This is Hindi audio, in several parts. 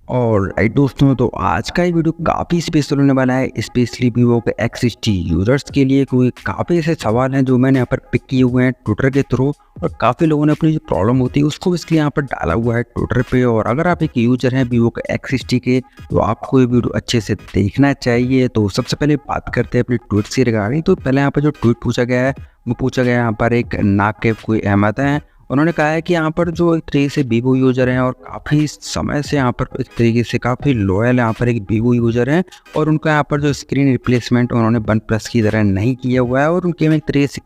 और राइट दोस्तों, तो आज का ये वीडियो काफ़ी स्पेशल होने वाला है, स्पेशली वीवो के X60 यूज़र्स के लिए। कोई काफ़ी ऐसे सवाल हैं जो मैंने यहाँ पर पिक किए हुए हैं ट्विटर के थ्रू, और काफ़ी लोगों ने अपनी जो प्रॉब्लम होती है उसको इसलिए यहाँ पर डाला हुआ है ट्विटर पे। और अगर आप एक यूज़र हैं वीवो के X60 के, तो आपको ये वीडियो अच्छे से देखना चाहिए। तो सबसे पहले बात करते हैं अपने ट्वीट से रिगार्डिंग। तो पहले यहाँ पर जो ट्वीट पूछा गया है वो पूछा गया यहाँ पर एक नाकेब कोई अहमद है। उन्होंने कहा है कि यहाँ पर जो एक तरीके से वीवो यूज़र हैं और काफ़ी समय से यहाँ पर एक तरीके से काफ़ी लॉयल यहाँ पर एक वीवो यूज़र हैं, और उनका यहाँ पर जो स्क्रीन रिप्लेसमेंट उन्होंने वन प्लस की तरह नहीं किया हुआ है, और उनके में एक तरीके से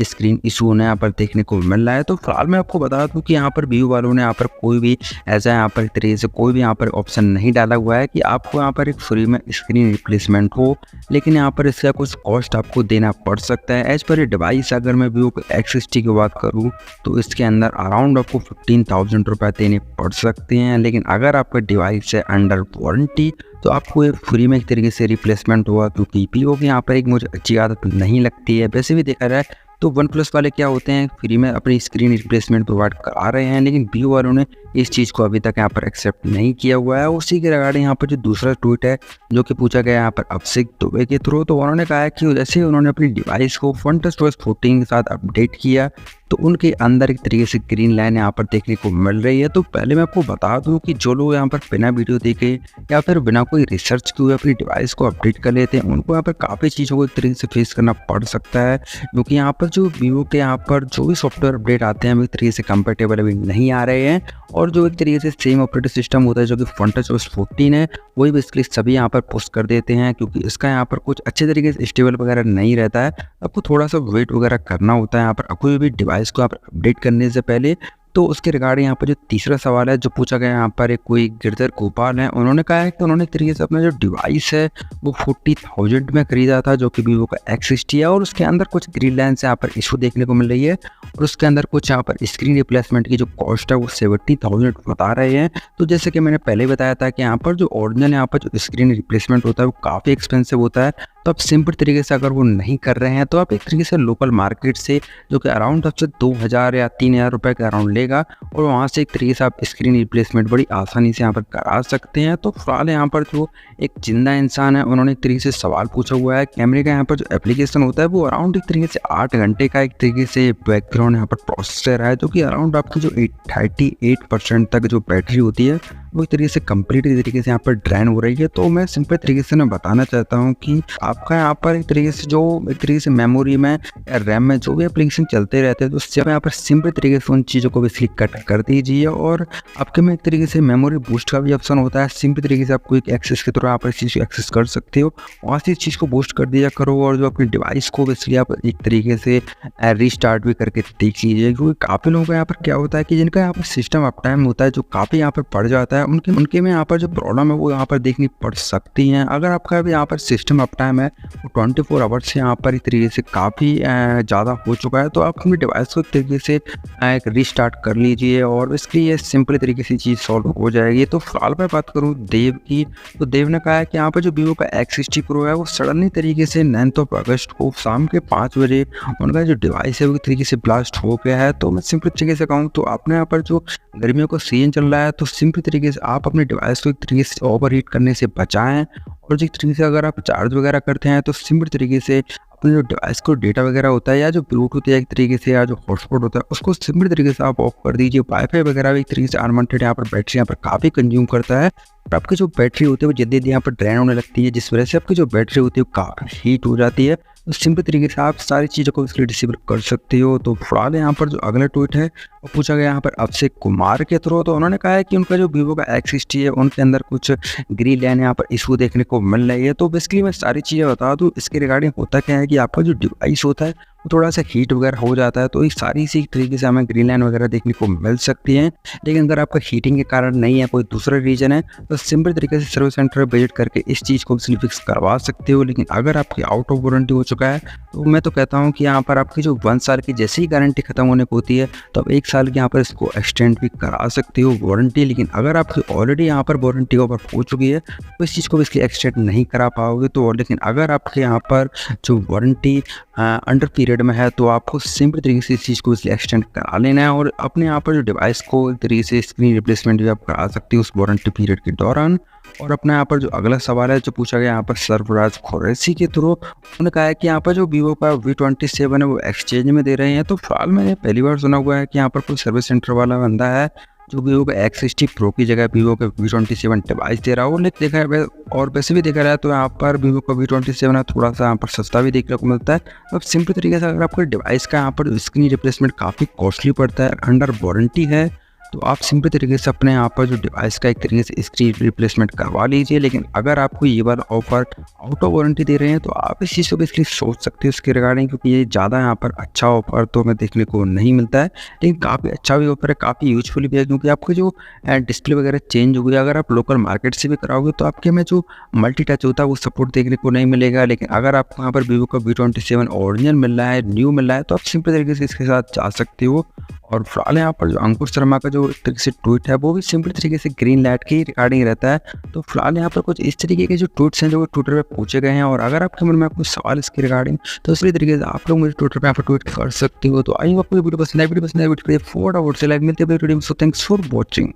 स्क्रीन इशू होने यहाँ पर देखने को मिल रहा है। तो फिलहाल मैं आपको बता दूँ कि यहाँ पर वीवो वालों ने यहाँ पर कोई भी ऐसा यहाँ पर एक तरीके से कोई भी यहाँ पर ऑप्शन नहीं डाला हुआ है कि आपको यहाँ पर एक फ्री में स्क्रीन रिप्लेसमेंट हो, लेकिन यहाँ पर इसका कुछ कॉस्ट आपको देना पड़ सकता है। एज पर ये डिवाइस अगर मैं वीवो के X60 की बात करूँ तो इसके अंदर अराउंड आपको 15,000 रुपये देने पड़ सकते हैं। लेकिन अगर आपका डिवाइस है अंडर वारंटी तो आपको ये फ्री में एक तरीके से रिप्लेसमेंट होगा, क्योंकि वीवो की यहाँ पर एक मुझे अच्छी आदत नहीं लगती है। वैसे भी देखा जाए तो वन प्लस वाले क्या होते हैं, फ्री में अपनी स्क्रीन रिप्लेसमेंट प्रोवाइड करा रहे हैं, लेकिन वीवो वालों ने इस चीज़ को अभी तक यहाँ पर एक्सेप्ट नहीं किया हुआ है। उसी के रिगार्डिंग यहाँ पर जो दूसरा ट्वीट है जो कि पूछा गया यहाँ पर अभिषेक दुबे के थ्रू, तो उन्होंने कहा है कि जैसे उन्होंने अपनी डिवाइस को FunTouch 14 के साथ अपडेट किया तो उनके अंदर एक तरीके से ग्रीन लाइन यहाँ पर देखने को मिल रही है। तो पहले मैं आपको बता दूं कि जो लोग यहाँ पर बिना वीडियो देखे या फिर बिना कोई रिसर्च किए अपनी डिवाइस को अपडेट कर लेते हैं, उनको यहाँ पर काफ़ी चीज़ों को एक तरीके से फेस करना पड़ सकता है, क्योंकि यहाँ पर जो वीवो के यहाँ पर जो भी सॉफ्टवेयर अपडेट आते हैं वो एक तरीके से कंपेटेबल अभी नहीं आ रहे हैं, और जो एक तरीके से सेम ऑपरेटिंग सिस्टम होता है जो कि FunTouch 14 है वही बेसिकली सभी यहाँ पर पोस्ट कर देते हैं, क्योंकि इसका यहाँ पर कुछ अच्छे तरीके से स्टेबल वगैरह नहीं रहता है। आपको थोड़ा सा वेट वगैरह करना होता है यहाँ पर कोई भी डिवाइस को आप अपडेट करने से पहले। तो उसके रिगार्डिंग यहाँ पर जो तीसरा सवाल है जो पूछा गया यहाँ पर एक कोई गिरधर गोपाल है, उन्होंने कहा है कि उन्होंने एक तरीके से अपना जो डिवाइस है वो 40,000 में खरीदा था जो कि वीवो का X60 है, और उसके अंदर कुछ ग्रीन लाइन से यहाँ पर इशू देखने को मिल रही है, और उसके अंदर कुछ यहाँ पर स्क्रीन रिप्लेसमेंट की जो कॉस्ट है वो 70,000 बता रहे हैं। तो जैसे कि मैंने पहले बताया था कि यहाँ पर जो ओरिजिनल यहाँ पर जो स्क्रीन रिप्लेसमेंट होता है वो काफ़ी एक्सपेंसिव होता है। तो आप सिंपल तरीके से अगर वो नहीं कर रहे हैं तो आप एक तरीके से लोकल मार्केट से जो कि अराउंड आपसे 2,000 या 3,000 रुपये के अराउंड लेगा, और वहाँ से एक तरीके से आप स्क्रीन रिप्लेसमेंट बड़ी आसानी से यहाँ पर करा सकते हैं। तो फिलहाल यहाँ पर जो एक जिंदा इंसान है उन्होंने एक तरीके से सवाल पूछा हुआ है, कैमरे का यहाँ पर जो एप्लीकेशन होता है वो अराउंड एक तरीके से 8 घंटे का एक तरीके से बैकग्राउंड यहाँ पर प्रोसेसर है, जो कि अराउंड आपकी जो 38% तक जो बैटरी होती है वो एक तरीके से कंप्लीट तरीके से यहाँ पर ड्रेन हो रही है। तो मैं सिंपल तरीके से मैं बताना चाहता हूँ कि आपका यहाँ पर एक तरीके से जो एक तरीके से मेमोरी में या रैम में जो भी एप्लीकेशन चलते रहते हैं तो उससे यहाँ पर सिंपल तरीके से उन चीज़ों को बेसिकली कट कर दीजिए, और आपके में एक तरीके से मेमोरी बूस्ट का भी ऑप्शन होता है। सिंपल तरीके से आपको एक एक्सेस के थ्रू आप इस चीज़ को एक्सेस कर सकते हो, वहाँ से इस चीज़ को बूस्ट कर दिया करो, और जो अपनी डिवाइस को बेसिकली आप एक तरीके से रीस्टार्ट भी करके देख लीजिए, क्योंकि काफ़ी लोगों का यहाँ पर क्या होता है कि जिनका यहाँ पर सिस्टम अप टाइम होता है जो काफ़ी यहाँ पर पड़ जाता है उनके में यहाँ पर जो प्रॉब्लम है वो यहाँ पर देखनी पड़ सकती हैं। अगर आपका भी यहाँ पर सिस्टम अप टाइम है वो 24 आवर्स से यहाँ पर एक तरीके से काफ़ी ज़्यादा हो चुका है, तो आप अपनी डिवाइस को एक तरीके से एक रीस्टार्ट कर लीजिए, और इसके लिए सिंपल तरीके से चीज़ सॉल्व हो जाएगी। तो फिलहाल मैं बात करूँ देव की, तो देव ने कहा है कि यहाँ पर जो वीवो का X60 Pro है वो सडनली तरीके से 9 अगस्त को शाम के 5 बजे उनका जो डिवाइस है वो एक तरीके से ब्लास्ट हो गया है। तो मैं सिंपल तरीके से कहूँ तो आपने यहाँ पर जो गर्मियों का सीजन चल रहा है तो सिंपल तरीके से आप अपने डिवाइस को एक तरीके से ओवर हीट करने से बचाएं, और जिस तरीके से अगर आप चार्ज वगैरह करते हैं तो सिंपल तरीके से अपने जो डिवाइस को डेटा वगैरह होता है या जो ब्लूटूथ या एक तरीके से या जो हॉटस्पॉट होता है उसको सिंपल तरीके से आप ऑफ कर दीजिए। वाईफाई वगैरह भी एक तरीके से अनवांटेड यहाँ पर बैटरी यहाँ पर काफ़ी कंज्यूम करता है, और आपकी जो बैटरी होती है वो जल्दी यहाँ पर ड्रेन होने लगती है, जिस वजह से आपकी जो बैटरी होती है वो काफ़ी हीट हो जाती है। तो सिंपल तरीके से आप सारी चीज़ों को इसलिए डिसेबल कर सकते हो। तो फिलहाल यहाँ पर जो अगला ट्वीट है वो पूछा गया यहाँ पर अभिषेक कुमार के थ्रू, तो उन्होंने कहा है कि उनका जो वीवो का X60 है उनके अंदर कुछ ग्रीन लाइन यहाँ पर इशू देखने को मिल रही है। तो बेसिकली मैं सारी चीज़ें बता दूँ इसके रिगार्डिंग होता क्या है कि आपका जो डिवाइस होता है वो थोड़ा सा हीट वगैरह हो जाता है, तो इस सारी सी तरीके से हमें ग्रीन लाइन वगैरह देखने को मिल सकती हैं। लेकिन अगर आपका हीटिंग के कारण नहीं है, कोई दूसरा रीजन है, तो सिंपल तरीके से सर्विस सेंटर विजिट करके इस चीज़ को फिक्स करवा सकते हो। लेकिन अगर आपकी आउट ऑफ वारंटी हो चुका है तो मैं तो कहता हूँ कि यहाँ पर आपकी जो 1 साल की जैसे ही गारंटी खत्म होने को होती है तो आप 1 साल की यहाँ पर इसको एक्सटेंड भी करा सकते हो वारंटी। लेकिन अगर आपकी ऑलरेडी यहाँ पर वारंटी ओवर हो चुकी है तो इस चीज़ को इसलिए एक्सटेंड नहीं करा पाओगे। तो लेकिन अगर आपके यहाँ पर जो वारंटी अंडर पीरियड में है, तो आपको सिंपल तरीके से इस चीज़ को इसलिए एक्सटेंड करा लेना है और अपने यहाँ पर जो डिवाइस को एक तरीके से स्क्रीन रिप्लेसमेंट भी आप करा सकते हो उस वारंटी पीरियड के दौरान। और अपना यहाँ पर जो अगला सवाल है जो पूछा गया यहाँ पर सरफराज कुरैशी के थ्रू, उन्होंने कहा है कि यहाँ पर जो वीवो का V27 है वो एक्सचेंज में दे रहे हैं। तो फिलहाल मैंने पहली बार सुना हुआ है कि यहाँ पर कोई सर्विस सेंटर वाला बंदा है जो वीवो का X60 Pro की जगह वीवो का V27 डिवाइस दे रहा हो। लेकिन देखा है और वैसे भी देखा जाए तो यहाँ पर वीवो का V27 है थोड़ा सा यहाँ पर सस्ता भी देखने को मिलता है। अब सिंपल तरीके से अगर आपको डिवाइस का यहाँ पर स्क्रीन रिप्लेसमेंट काफ़ी कॉस्टली पड़ता है, अंडर वारंटी है, तो आप सिंपल तरीके से अपने यहाँ पर जो डिवाइस का एक तरीके से स्क्रीन रिप्लेसमेंट करवा लीजिए। लेकिन अगर आपको ये वाला ऑफर आउट ऑफ वारंटी दे रहे हैं तो आप इस चीज़ को बेसिकली सोच सकते हो इसके रिगार्डिंग, क्योंकि ये ज़्यादा यहाँ पर अच्छा ऑफर तो हमें देखने को नहीं मिलता है। लेकिन काफ़ी अच्छा भी ऑफर है, काफ़ी यूजफुल भी है, क्योंकि आपको जो डिस्प्ले वगैरह चेंज हो गया, अगर आप लोकल मार्केट से भी कराओगे तो आपके में जो मल्टी टच होता है वो सपोर्ट देखने को नहीं मिलेगा। लेकिन अगर आपको यहाँ पर वीवो का V27 ओरिजिनल मिल रहा है, न्यू मिल रहा है, तो आप सिंपल तरीके से इसके साथ जा सकते हो। और फिलहाल यहाँ पर जो अंकुर शर्मा का जो एक तरीके से ट्वीट है वो भी सिंपल तरीके से ग्रीन लाइट के रिगार्डिंग रहता है। तो फिलहाल यहाँ पर कुछ इस तरीके के जो ट्वीट्स हैं जो ट्विटर पे पूछे गए हैं, और अगर आपके मन में कोई सवाल इसके रिगार्डिंग तो इसी तरीके से आप लोग मुझे ट्विटर पे यहाँ पर ट्वीट कर सकते हो। तो आई आपको वीडियो पसंद है, वीडियो पसंद है, वीडियो फॉर से लाइक मिलते हैं वीडियो में। So thanks for watching.